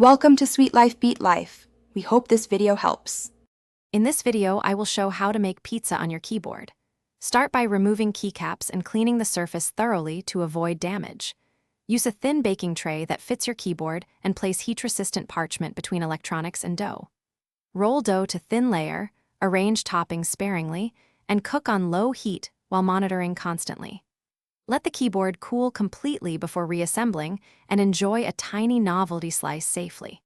Welcome to Sweet Life Beat Life. We hope this video helps. In this video, I will show how to make pizza on your keyboard. Start by removing keycaps and cleaning the surface thoroughly to avoid damage. Use a thin baking tray that fits your keyboard and place heat-resistant parchment between electronics and dough. Roll dough to thin layer, arrange toppings sparingly, and cook on low heat while monitoring constantly. Let the keyboard cool completely before reassembling and enjoy a tiny novelty slice safely.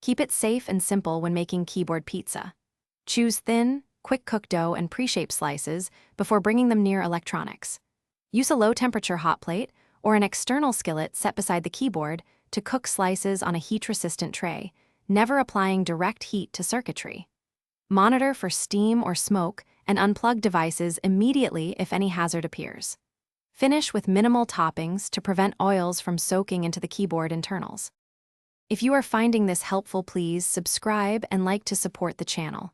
Keep it safe and simple when making keyboard pizza. Choose thin, quick-cook dough and pre-shaped slices before bringing them near electronics. Use a low-temperature hot plate or an external skillet set beside the keyboard to cook slices on a heat-resistant tray, never applying direct heat to circuitry. Monitor for steam or smoke and unplug devices immediately if any hazard appears. Finish with minimal toppings to prevent oils from soaking into the keyboard internals. If you are finding this helpful, please subscribe and like to support the channel.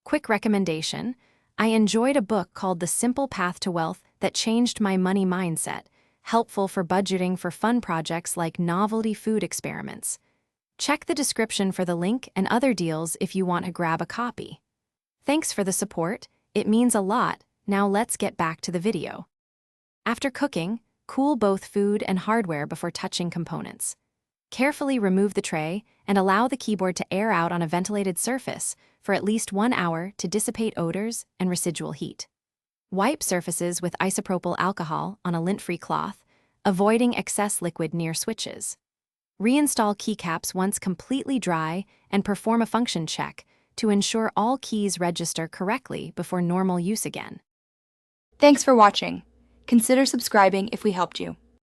Quick recommendation: I enjoyed a book called The Simple Path to Wealth that changed my money mindset, helpful for budgeting for fun projects like novelty food experiments. Check the description for the link and other deals if you want to grab a copy. Thanks for the support, it means a lot. Now let's get back to the video. After cooking, cool both food and hardware before touching components. Carefully remove the tray and allow the keyboard to air out on a ventilated surface for at least 1 hour to dissipate odors and residual heat. Wipe surfaces with isopropyl alcohol on a lint-free cloth, avoiding excess liquid near switches. Reinstall keycaps once completely dry and perform a function check to ensure all keys register correctly before normal use again. Thanks for watching. Consider subscribing if we helped you.